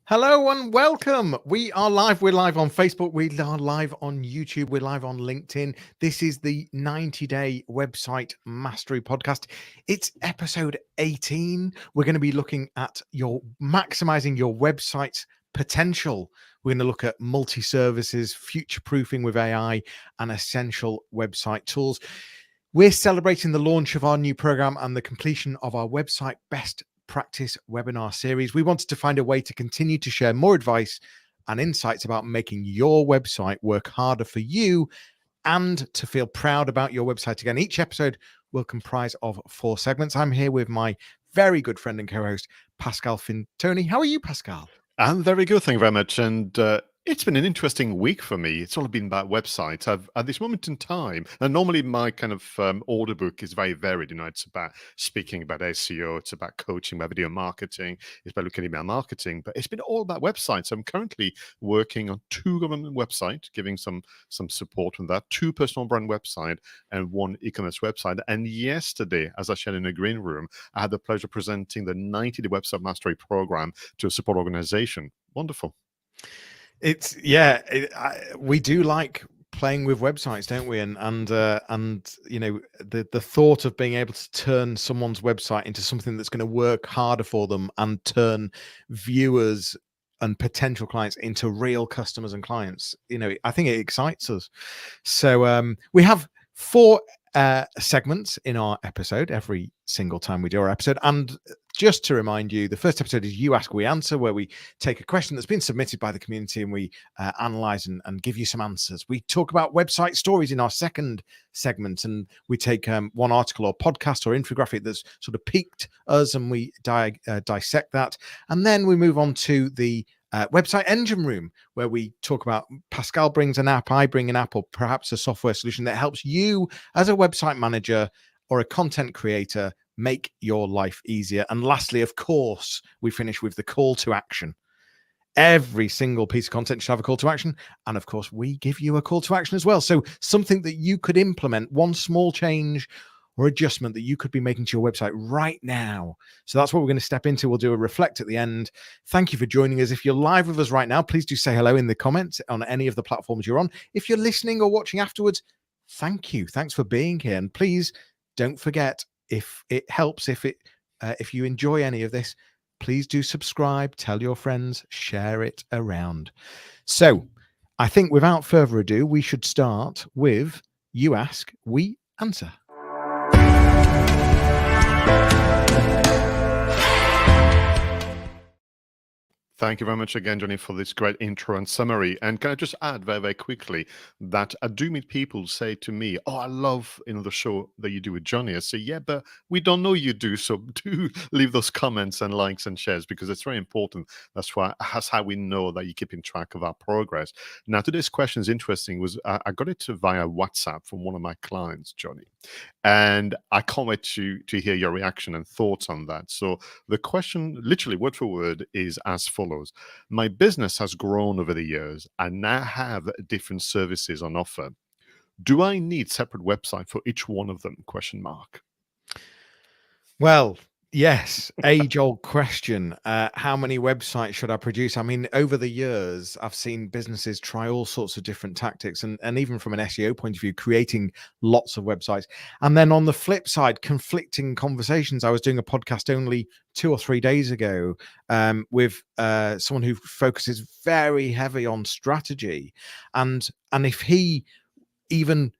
Hello and welcome. We are live. We're live on Facebook. We are live on YouTube. We're live on LinkedIn. This is the 90-day website mastery podcast. It's episode 18. We're going to be looking at your maximizing your website's potential. We're going to look at multi-services, future-proofing with AI, and essential website tools. We're celebrating the launch of our new program and the completion of our website best practice webinar series. We wanted to find a way to continue to share more advice and insights about making your website work harder for you and to feel proud about your website again. Each episode will comprise of 4 segments. I'm here with my very good friend and co-host, Pascal Fintoni. How are you, Pascal? I'm very good, thank you very much. And it's been an interesting week for me. It's all been about websites. At this moment in time, and normally my kind of order book is very varied. It's about speaking about SEO, it's about coaching, about video marketing, it's about looking at email marketing, but it's been all about websites. I'm currently working on 2 government websites, giving some support on that, 2 personal brand website and 1 e-commerce website. And yesterday, as I shared in the green room, I had the pleasure of presenting the 90-day website mastery program to a support organization. Wonderful. We do like playing with websites, don't we? And you know, the thought of being able to turn someone's website into something that's going to work harder for them and turn viewers and potential clients into real customers and clients, I think it excites us. So we have 4 segments in our episode every single time we do our episode. And just to remind you, the first episode is You Ask, We Answer, where we take a question that's been submitted by the community and we analyze and give you some answers. We talk about website stories in our second segment, and we take one article or podcast or infographic that's sort of piqued us and we dissect that. And then we move on to the website engine room, where we talk about Pascal brings an app, I bring an app, or perhaps a software solution that helps you as a website manager or a content creator make your life easier. And lastly, of course, we finish with the call to action. Every single piece of content should have a call to action. And of course, we give you a call to action as well. So something that you could implement, one small change or adjustment that you could be making to your website right now. So that's what we're going to step into. We'll do a reflect at the end. Thank you for joining us. If you're live with us right now, please do say hello in the comments on any of the platforms you're on. If you're listening or watching afterwards, thank you. Thanks for being here. And please don't forget, if it helps, if you enjoy any of this, please do subscribe, tell your friends, share it around. So I think without further ado, we should start with You Ask, We Answer. Thank you very much again, Johnny, for this great intro and summary. And can I just add very, very quickly that I do meet people say to me, "Oh, I love the show that you do with Johnny." I say, "Yeah, but we don't know you do, so do leave those comments and likes and shares because it's very important. That's how we know that you're keeping track of our progress." Now, today's question is interesting. I got it via WhatsApp from one of my clients, Johnny, and I can't wait to hear your reaction and thoughts on that. So the question, literally word for word, is as follows. My business has grown over the years and now have different services on offer. Do I need separate website for each one of them? Question mark. Well, yes, age-old question. How many websites should I produce? I mean, over the years, I've seen businesses try all sorts of different tactics, and even from an SEO point of view, creating lots of websites. And then on the flip side, conflicting conversations. I was doing a podcast only 2 or 3 days ago with someone who focuses very heavy on strategy, and if he even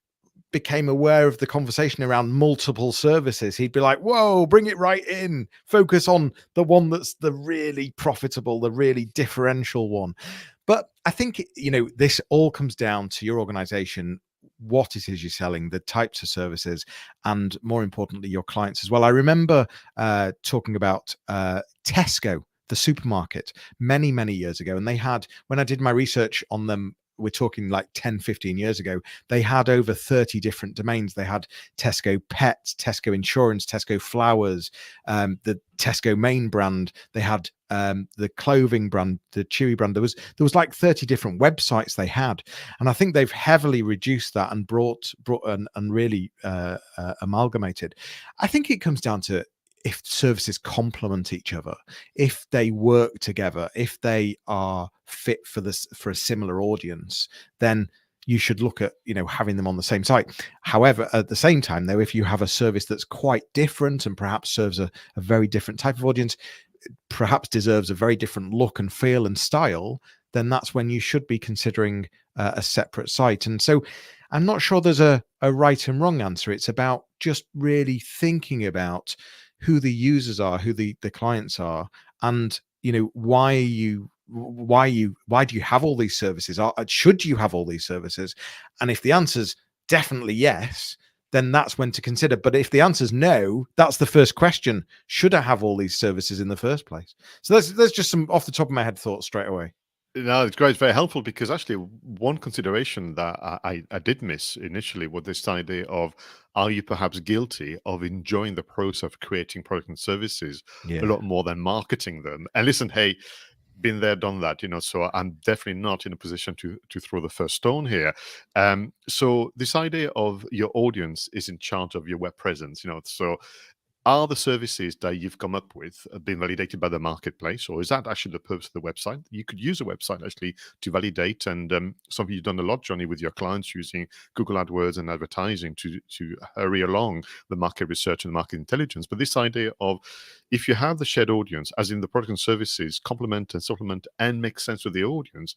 became aware of the conversation around multiple services, he'd be like, whoa, bring it right in, focus on the one that's the really profitable, the really differential one. But I think, this all comes down to your organization, what it is you're selling, the types of services, and more importantly, your clients as well. I remember talking about Tesco, the supermarket, many, many years ago. And they had, when I did my research on them, we're talking like 10, 15 years ago, they had over 30 different domains. They had Tesco Pets, Tesco Insurance, Tesco Flowers, the Tesco main brand. They had the clothing brand, the Chewy brand. There was like 30 different websites they had. And I think they've heavily reduced that and brought and really amalgamated. I think it comes down to if services complement each other, if they work together, if they are fit for this for a similar audience, then you should look at having them on the same site. However, at the same time, though, if you have a service that's quite different and perhaps serves a very different type of audience, perhaps deserves a very different look and feel and style, then that's when you should be considering a separate site. And so I'm not sure there's a right and wrong answer. It's about just really thinking about who the users are, who the clients are, and why do you have all these services? Should you have all these services? And if the answer's definitely yes, then that's when to consider. But if the answer's no, that's the first question. Should I have all these services in the first place? So there's just some off the top of my head thoughts straight away. No, it's great. It's very helpful because actually, one consideration that I did miss initially was this idea of, are you perhaps guilty of enjoying the process of creating products and services a Yeah. lot more than marketing them? And listen, hey, been there, done that, so I'm definitely not in a position to throw the first stone here. So this idea of your audience is in charge of your web presence, so are the services that you've come up with been validated by the marketplace, or is that actually the purpose of the website? You could use a website actually to validate, and something you've done a lot, Johnny, with your clients using Google AdWords and advertising to hurry along the market research and market intelligence. But this idea of, if you have the shared audience, as in the product and services complement and supplement and make sense with the audience,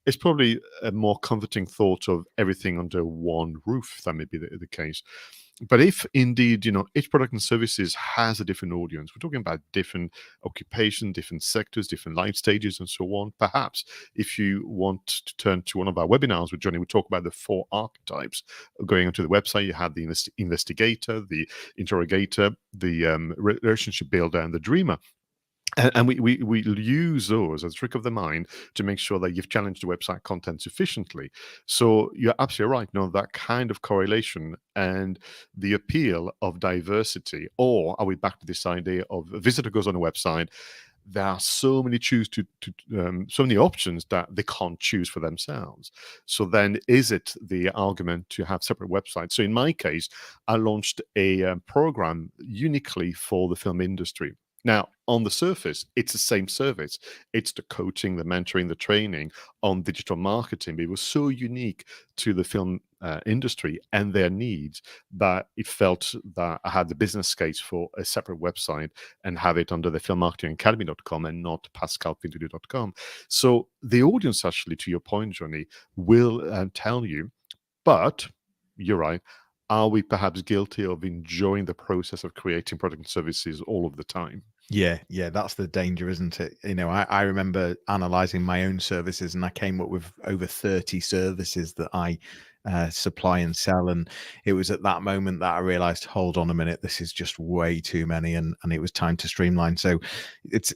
it's probably a more comforting thought of everything under one roof. If that may be the case. But if indeed, each product and services has a different audience, we're talking about different occupation, different sectors, different life stages, and so on. Perhaps if you want to turn to one of our webinars with Johnny, we talk about the 4 archetypes going onto the website. You have the investigator, the interrogator, the relationship builder, and the dreamer. And we use those as a trick of the mind to make sure that you've challenged the website content sufficiently. So you're absolutely right. That kind of correlation and the appeal of diversity, or are we back to this idea of a visitor goes on a website, there are so many so many options that they can't choose for themselves. So then, is it the argument to have separate websites? So in my case, I launched a program uniquely for the film industry. Now, on the surface, it's the same service. It's the coaching, the mentoring, the training on digital marketing. But it was so unique to the film industry and their needs that it felt that I had the business case for a separate website and have it under the filmmarketingacademy.com and not pascalfintudio.com. So the audience, actually, to your point, Johnny, will tell you, but you're right. Are we perhaps guilty of enjoying the process of creating product and services all of the time? Yeah, that's the danger, isn't it? I remember analyzing my own services, and I came up with over 30 services that I supply and sell. And it was at that moment that I realized, hold on a minute, this is just way too many, and it was time to streamline. So it's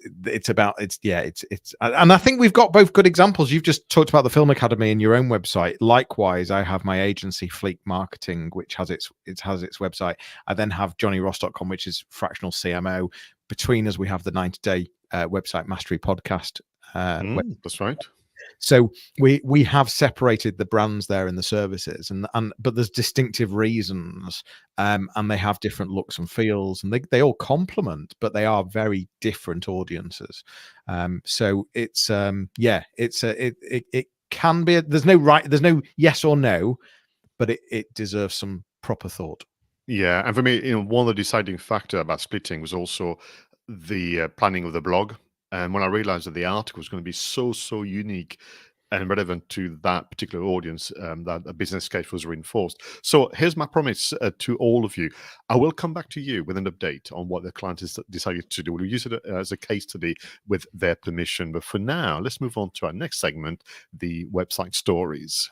and I think we've got both good examples. You've just talked about the Film Academy and your own website. Likewise, I have my agency Fleek Marketing, which has its website. I then have johnnyross.com, which is fractional CMO. Between us, we have the 90-day website mastery podcast. That's right. So we have separated the brands there in the services, but there's distinctive reasons, and they have different looks and feels, and they all complement, but they are very different audiences. So it's it can be. There's no yes or no, but it deserves some proper thought. Yeah, and for me, one of the deciding factor about splitting was also the planning of the blog. And when I realized that the article was going to be so unique and relevant to that particular audience, that a business case was reinforced. So here's my promise to all of you. I will come back to you with an update on what the client has decided to do. We'll use it as a case study with their permission. But for now, let's move on to our next segment, the website stories.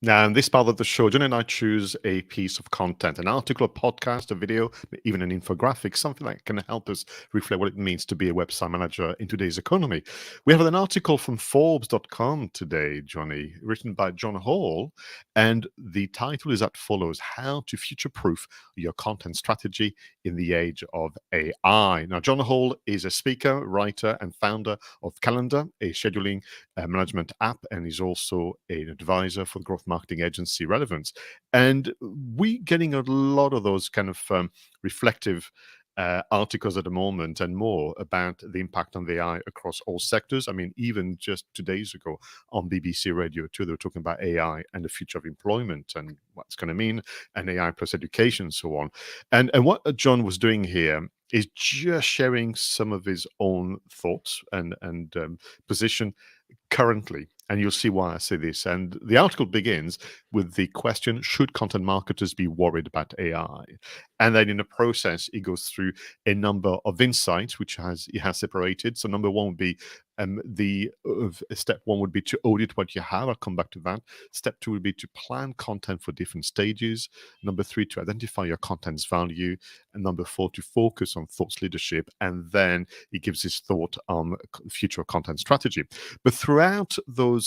Now, in this part of the show, John and I choose a piece of content, an article, a podcast, a video, even an infographic, something that can help us reflect what it means to be a website manager in today's economy. We have an article from Forbes.com today, Johnny, written by John Hall, and the title is as follows: How to Future-Proof Your Content Strategy in the Age of AI. Now, John Hall is a speaker, writer, and founder of Calendar, a scheduling management app, and he's also an advisor for the growth marketing agency relevance. And we getting a lot of those kind of reflective articles at the moment and more about the impact on the AI across all sectors. I mean, even just 2 days ago on BBC Radio 2, they were talking about AI and the future of employment and what's going to mean, and AI plus education and so on. And what John was doing here is just sharing some of his own thoughts and position currently. And you'll see why I say this. And the article begins with the question, should content marketers be worried about AI? And then in the process, it goes through a number of insights, which he has separated. So number one would be step one would be to audit what you have. I'll come back to that. Step two would be to plan content for different stages. Number three, to identify your content's value. And number four, to focus on thoughts leadership. And then he gives his thought on future content strategy. But throughout those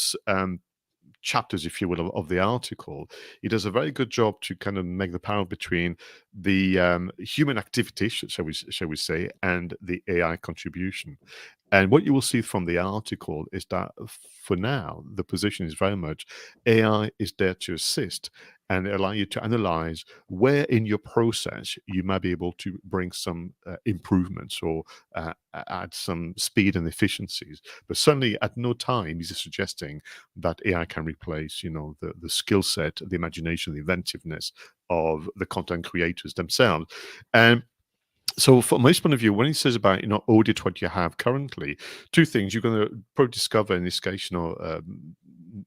chapters, if you will, of the article, he does a very good job to kind of make the parallel between the human activity, shall we say, and the AI contribution. And what you will see from the article is that for now, the position is very much AI is there to assist and allow you to analyze where in your process you might be able to bring some improvements or add some speed and efficiencies. But certainly at no time is it suggesting that AI can replace, the skill set, the imagination, the inventiveness of the content creators themselves. And so from my point of view, when he says about, audit what you have currently, two things you're going to probably discover in this case,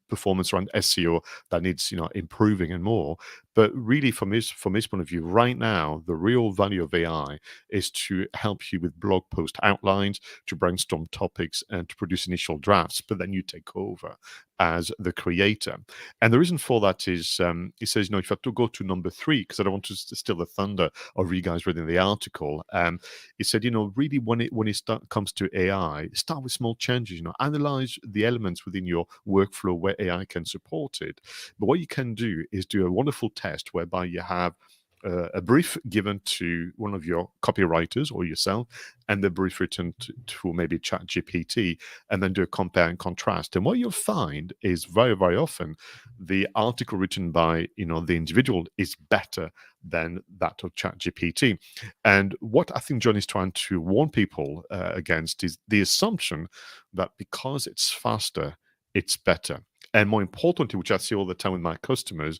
performance around SEO that needs, improving and more. But really from his point of view, right now, the real value of AI is to help you with blog post outlines, to brainstorm topics and to produce initial drafts, but then you take over as the creator. And the reason for that is, he says, if I have to go to number three, because I don't want to steal the thunder of you guys reading the article, he said, really when it comes to AI, start with small changes, analyze the elements within your workflow where AI can support it. But what you can do is do a wonderful test whereby you have a brief given to one of your copywriters or yourself, and the brief written to maybe Chat GPT, and then do a compare and contrast. And what you'll find is very, very often the article written by the individual is better than that of Chat GPT. And what I think John is trying to warn people against is the assumption that because it's faster, it's better. And more importantly, which I see all the time with my customers,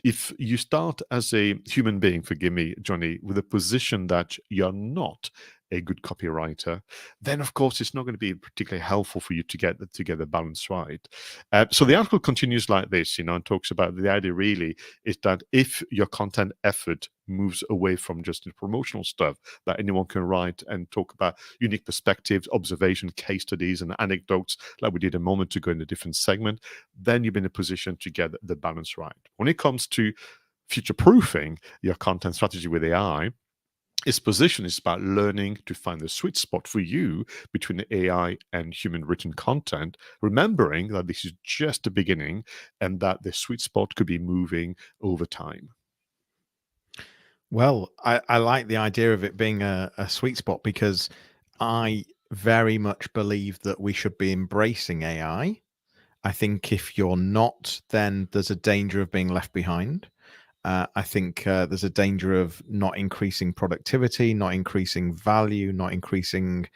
if you start as a human being, forgive me, Johnny, with a position that you're not a good copywriter, then of course it's not going to be particularly helpful for you to get the balance right. So the article continues like this, and talks about the idea really is that if your content effort moves away from just the promotional stuff that anyone can write and talk about unique perspectives, observation, case studies, and anecdotes like we did a moment ago in a different segment, then you've been in a position to get the balance right. When it comes to future-proofing your content strategy with AI, its position is about learning to find the sweet spot for you between the AI and human written content, remembering that this is just the beginning and that the sweet spot could be moving over time. Well, I like the idea of it being a sweet spot, because I very much believe that we should be embracing AI. I think if you're not, then there's a danger of being left behind. I think there's a danger of not increasing productivity, not increasing value, not increasing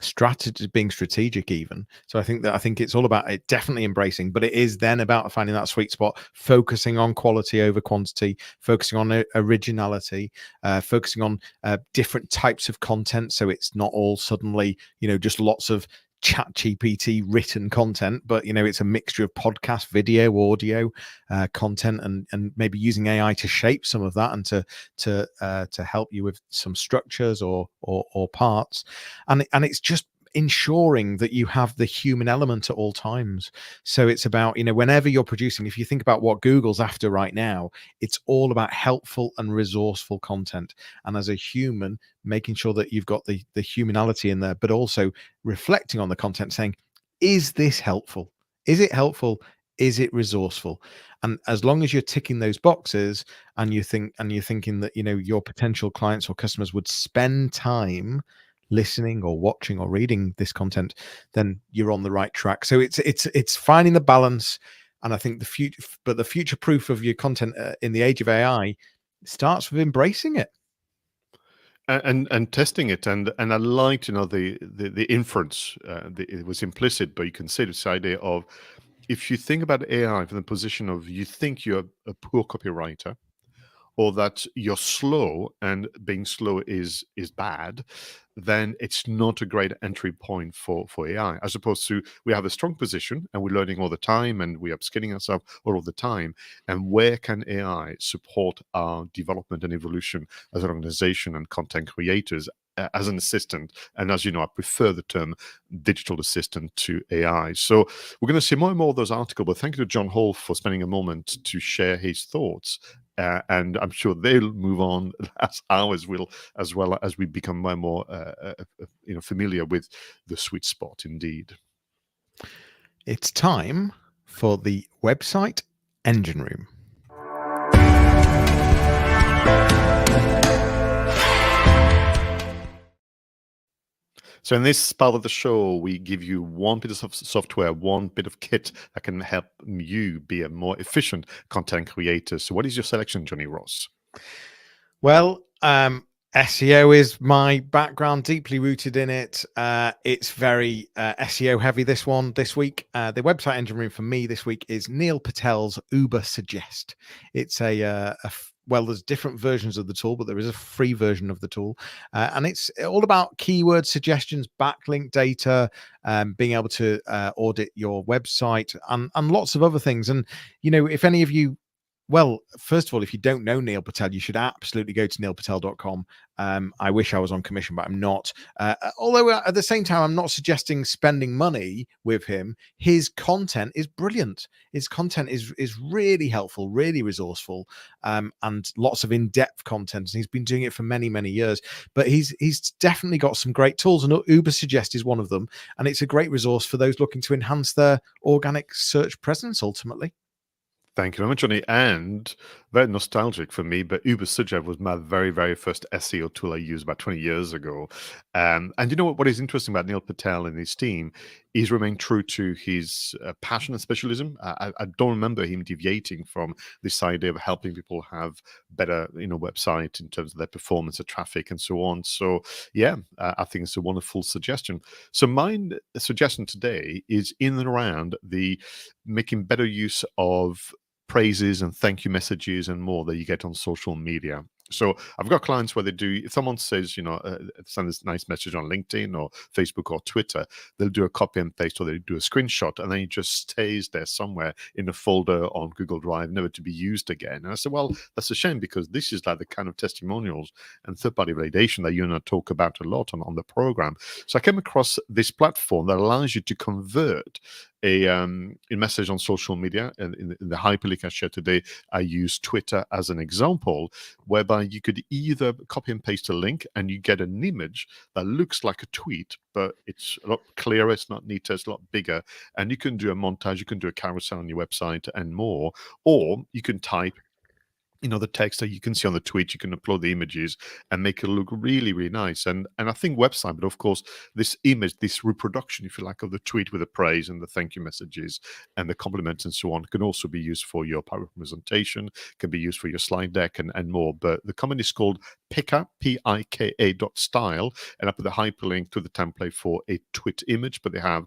strategy, being strategic even. So I think it's all about it definitely embracing, but it is then about finding that sweet spot, focusing on quality over quantity, focusing on originality, focusing on different types of content. So it's not all suddenly, just lots of Chat GPT written content, but it's a mixture of podcast, video, audio content, and maybe using AI to shape some of that and to help you with some structures or parts, and it's just ensuring that you have the human element at all times. So it's about, whenever you're producing, if you think about what Google's after right now, it's all about helpful and resourceful content. And as a human, making sure that you've got the humanality in there, but also reflecting on the content, saying, is this helpful? Is it helpful? Is it resourceful? And as long as you're ticking those boxes and you're thinking that, your potential clients or customers would spend time listening or watching or reading this content, then you're on the right track. So it's finding the balance. And I think the future proof of your content in the age of AI starts with embracing it. And testing it, and I liked, the inference. It was implicit, but you can see this idea of, if you think about AI from the position of, you think you're a poor copywriter, or that you're slow and being slow is bad, then it's not a great entry point for AI. As opposed to, we have a strong position and we're learning all the time and we're upskilling ourselves all of the time. And where can AI support our development and evolution as an organization and content creators, as an assistant? And as you know, I prefer the term digital assistant to AI. So we're going to see more and more of those articles. But thank you to John Hall for spending a moment to share his thoughts. And I'm sure they'll move on as ours will, as well as we become more and more familiar with the sweet spot indeed. It's time for the website engine room. So in this part of the show, we give you one bit of software, one bit of kit that can help you be a more efficient content creator. So what is your selection, Johnny Ross? Well, SEO is my background, deeply rooted in it. It's very SEO heavy this week. The website engine room for me this week is Neil Patel's Uber Suggest. It's well, there's different versions of the tool, but there is a free version of the tool. And it's all about keyword suggestions, backlink data, being able to audit your website, and lots of other things. And, if any of you, well, first of all, if you don't know Neil Patel, you should absolutely go to neilpatel.com. I wish I was on commission, but I'm not. Although at the same time, I'm not suggesting spending money with him. His content is brilliant. His content is really helpful, really resourceful, and lots of in-depth content. And he's been doing it for many, many years. But he's definitely got some great tools, and Uber Suggest is one of them. And it's a great resource for those looking to enhance their organic search presence ultimately. Thank you very much, Johnny. And very nostalgic for me, but Uber Suggest was my very, very first SEO tool I used about 20 years ago. And you know what is interesting about Neil Patel and his team? He's remained true to his passion and specialism. I don't remember him deviating from this idea of helping people have better, website in terms of their performance, of traffic, and so on. So, yeah, I think it's a wonderful suggestion. So, my suggestion today is in and around the making better use of praises and thank you messages and more that you get on social media. So I've got clients where they do, if someone says, send this nice message on LinkedIn or Facebook or Twitter, they'll do a copy and paste, or they do a screenshot, and then it just stays there somewhere in a folder on Google Drive, never to be used again. And I said, well, that's a shame, because this is like the kind of testimonials and third-party validation that you and I talk about a lot on the program. So I came across this platform that allows you to convert a message on social media. And in the hyperlink I shared today, I use Twitter as an example, whereby you could either copy and paste a link and you get an image that looks like a tweet, but it's a lot clearer, it's not neater, it's a lot bigger. And you can do a montage, you can do a carousel on your website and more, or you can type the text that you can see on the tweet. You can upload the images and make it look really, really nice. And I think website, but of course, this image, this reproduction, if you like, of the tweet with the praise and the thank you messages and the compliments and so on, can also be used for your PowerPoint presentation, can be used for your slide deck and more. But the company is called Pika, Pika.style, and I put the hyperlink to the template for a tweet image, but they have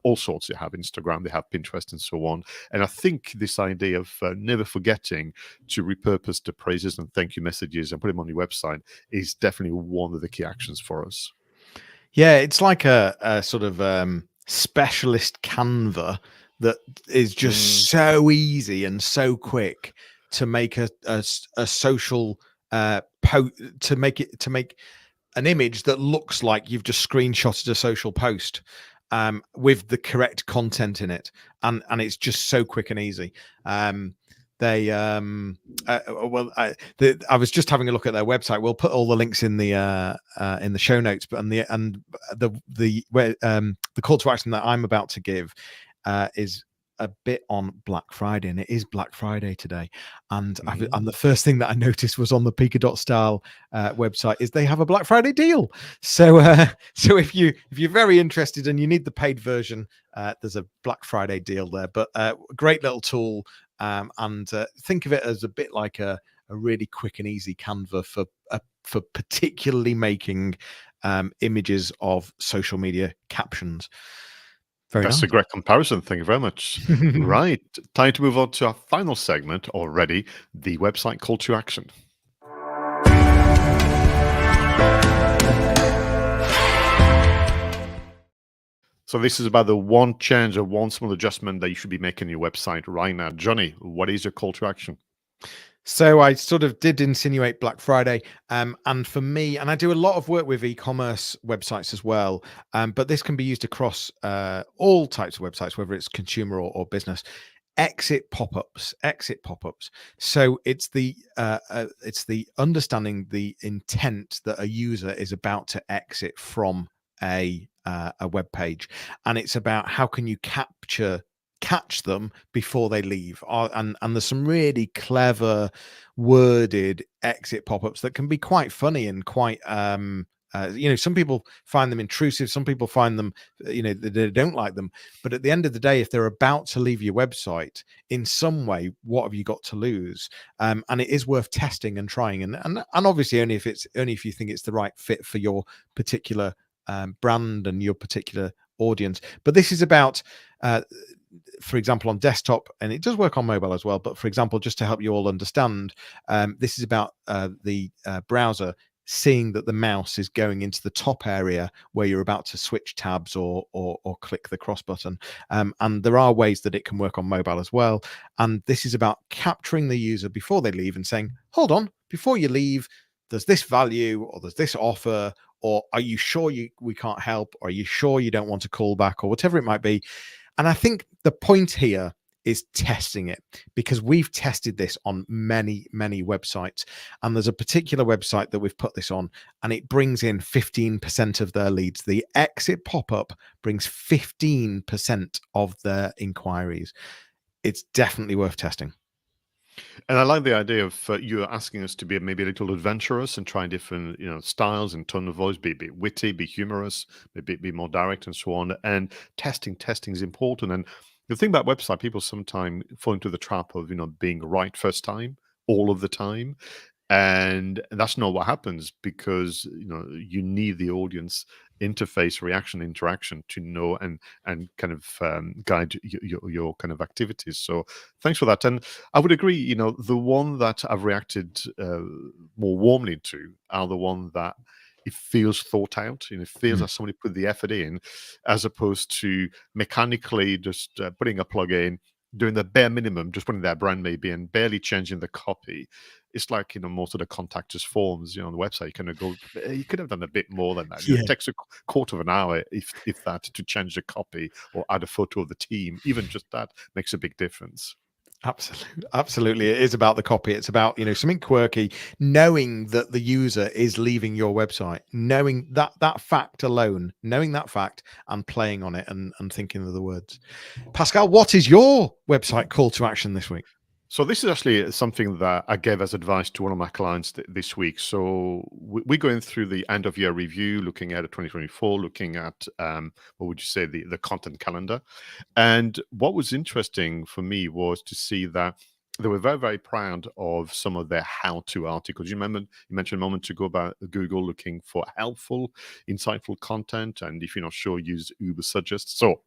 all sorts. They have Instagram, they have Pinterest, and so on. And I think this idea of never forgetting to repurpose the praises and thank you messages and put them on your website is definitely one of the key actions for us. Yeah, it's like a sort of specialist Canva that is just so easy and so quick to make a social to make an image that looks like you've just screenshotted a social post with the correct content in it, and it's just so quick and easy. I was just having a look at their website. We'll put all the links in the show notes, but the call to action that I'm about to give is a bit on Black Friday, and it is Black Friday today. And Mm. the first thing that I noticed was on the Pika.style website is they have a Black Friday deal. So so if you're very interested and you need the paid version, there's a Black Friday deal there. But great little tool, and think of it as a bit like a really quick and easy Canva for particularly making images of social media captions. Very That's a nice. great comparison. Thank you very much. Right. Time to move on to our final segment already, the website call to action. So this is about the one change or one small adjustment that you should be making your website right now. Johnny, what is your call to action? So I sort of did insinuate Black Friday, and for me, and I do a lot of work with e-commerce websites as well, but this can be used across all types of websites, whether it's consumer or business. Exit pop-ups, exit pop-ups. So it's the understanding the intent that a user is about to exit from a web page, and it's about how can you catch them before they leave. And there's some really clever worded exit pop-ups that can be quite funny and quite some people find them intrusive, some people find them they don't like them, but at the end of the day, if they're about to leave your website in some way, what have you got to lose? And it is worth testing and trying, and obviously only if you think it's the right fit for your particular brand and your particular audience. But this is about for example, on desktop, and it does work on mobile as well. But for example, just to help you all understand, this is about the browser seeing that the mouse is going into the top area where you're about to switch tabs or click the cross button. And there are ways that it can work on mobile as well. And this is about capturing the user before they leave and saying, hold on, before you leave, there's this value or there's this offer, or are you sure we can't help, or are you sure you don't want to call back, or whatever it might be. And I think the point here is testing it, because we've tested this on many, many websites. And there's a particular website that we've put this on, and it brings in 15% of their leads. The exit pop-up brings 15% of their inquiries. It's definitely worth testing. And I like the idea of you asking us to be maybe a little adventurous and try different, styles and tone of voice, be witty, be humorous, maybe be more direct and so on. And testing is important. And the thing about website, people sometimes fall into the trap of, being right first time, all of the time. And that's not what happens, because you need the audience interface, reaction, interaction to know and kind of guide your kind of activities. So thanks for that. And I would agree, the one that I've reacted more warmly to are the one that it feels thought out, it feels like somebody put the effort in, as opposed to mechanically just putting a plug in, doing the bare minimum, just putting their brand maybe and barely changing the copy. It's like, most of the contactors forms, on the website, you kind of go, you could have done a bit more than that. Yeah. It takes a quarter of an hour, if that, to change the copy or add a photo of the team. Even just that makes a big difference. Absolutely. It is about the copy. It's about, something quirky, knowing that the user is leaving your website, knowing that fact alone, knowing that fact and playing on it and thinking of the words. Pascal, what is your website call to action this week? So this is actually something that I gave as advice to one of my clients this week. So we're going through the end of year review, looking at 2024, looking at what would you say, the content calendar. And what was interesting for me was to see that they were very, very proud of some of their how-to articles. You mentioned a moment ago about Google looking for helpful, insightful content, and if you're not sure, use Uber Suggest. So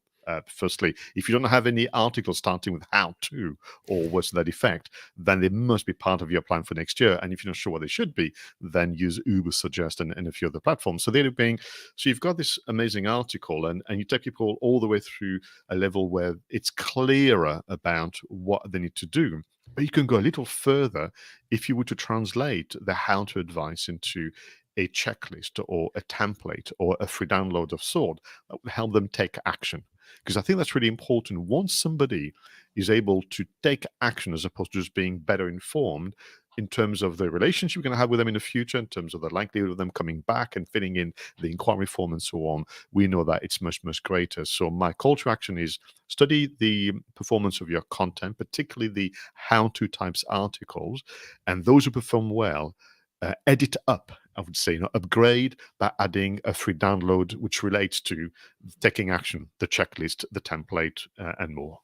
firstly, if you don't have any articles starting with how to or words to that effect, then they must be part of your plan for next year. And if you're not sure what they should be, then use Uber Suggest and a few other platforms. So they're being, so you've got this amazing article, and you take people all the way through a level where it's clearer about what they need to do. But you can go a little further if you were to translate the how to advice into a checklist or a template or a free download of sort that would help them take action. Because I think that's really important. Once somebody is able to take action as opposed to just being better informed, in terms of the relationship you're going to have with them in the future, in terms of the likelihood of them coming back and filling in the inquiry form and so on, we know that it's much, much greater. So my call to action is study the performance of your content, particularly the how-to types articles, and those who perform well, edit up, I would say, upgrade by adding a free download which relates to taking action, the checklist, the template, and more.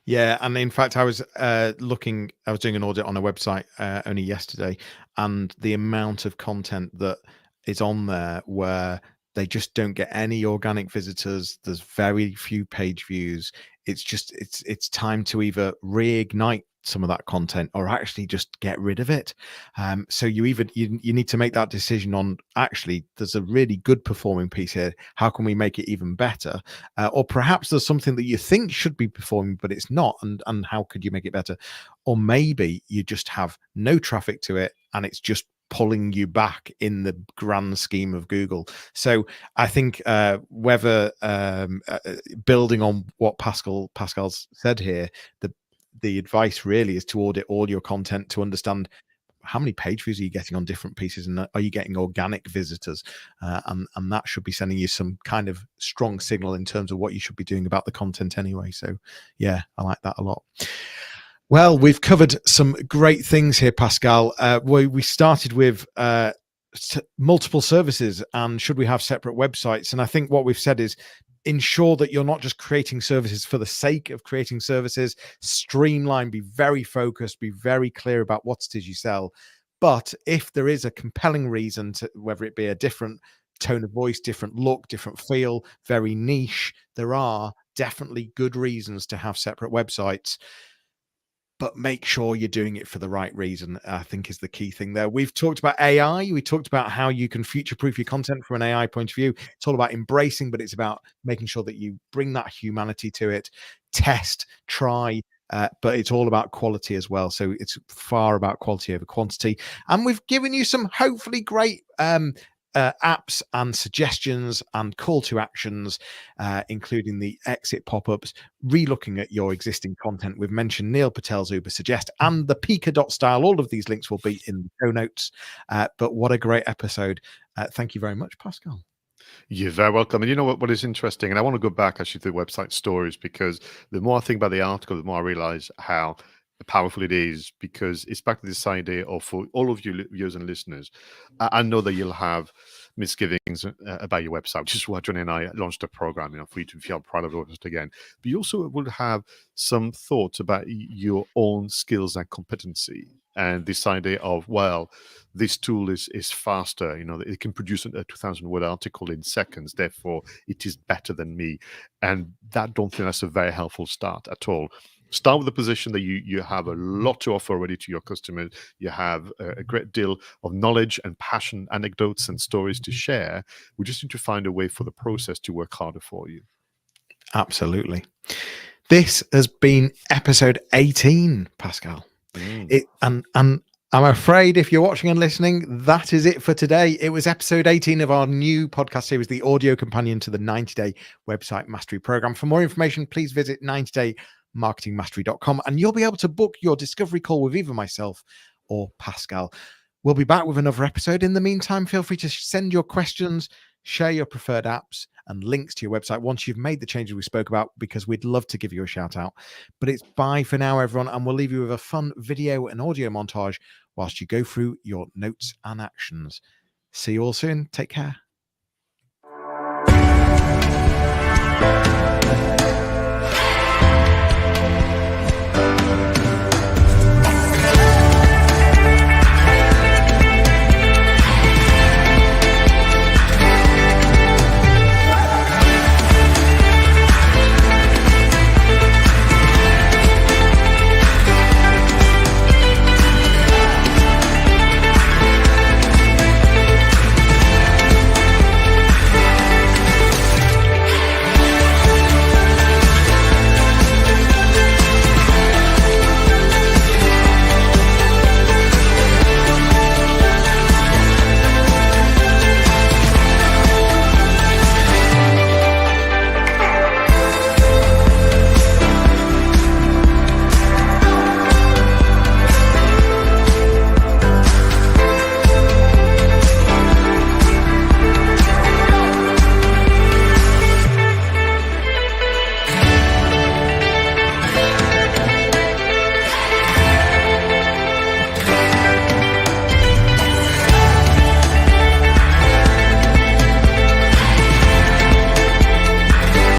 Yeah, and in fact, I was doing an audit on a website only yesterday, and the amount of content that is on there where they just don't get any organic visitors. There's very few page views. It's time to either reignite some of that content or actually just get rid of it. So you need to make that decision on, actually, there's a really good performing piece here. How can we make it even better? Or perhaps there's something that you think should be performing, but it's not. And how could you make it better? Or maybe you just have no traffic to it and it's just pulling you back in the grand scheme of Google. So I think whether building on what Pascal's said here, the advice really is to audit all your content to understand how many page views are you getting on different pieces, and are you getting organic visitors, and that should be sending you some kind of strong signal in terms of what you should be doing about the content anyway. So yeah, I like that a lot. Well, we've covered some great things here, Pascal. We started with multiple services and should we have separate websites, and I think what we've said is ensure that you're not just creating services for the sake of creating services. Streamline, be very focused, be very clear about what it is you sell. But if there is a compelling reason to, whether it be a different tone of voice, different look, different feel, very niche, there are definitely good reasons to have separate websites. But make sure you're doing it for the right reason, I think, is the key thing there. We've talked about AI. We talked about how you can future-proof your content from an AI point of view. It's all about embracing, but it's about making sure that you bring that humanity to it, test, try, but it's all about quality as well. So it's far about quality over quantity. And we've given you some hopefully great apps and suggestions and call to actions, including the exit pop-ups, relooking at your existing content. We've mentioned Neil Patel's Uber Suggest and the Pika.style. All of these links will be in the show notes. But what a great episode. Thank you very much, Pascal. You're very welcome. And you know what is interesting? And I want to go back actually to the website stories, because the more I think about the article, the more I realize how powerful it is, because it's back to this idea of, for all of you viewers and listeners, I know that you'll have misgivings about your website, which is why Johnny and I launched a program, for you to feel proud of it again. But you also will have some thoughts about your own skills and competency, and this idea of, well, this tool is faster, it can produce a 2,000-word article in seconds, therefore it is better than me. And that, don't think that's a very helpful start at all. Start with the position that you have a lot to offer already to your customers. You have a great deal of knowledge and passion, anecdotes and stories to share. We just need to find a way for the process to work harder for you. Absolutely. This has been episode 18, Pascal. And I'm afraid, if you're watching and listening, that is it for today. It was episode 18 of our new podcast series, the audio companion to the 90-day website mastery program. For more information, please visit 90daymarketingmastery.com, and you'll be able to book your discovery call with either myself or Pascal. We'll be back with another episode. In the meantime, feel free to send your questions, share your preferred apps and links to your website once you've made the changes we spoke about, because we'd love to give you a shout out. But it's bye for now, everyone, and we'll leave you with a fun video and audio montage whilst you go through your notes and actions. See you all soon. Take care.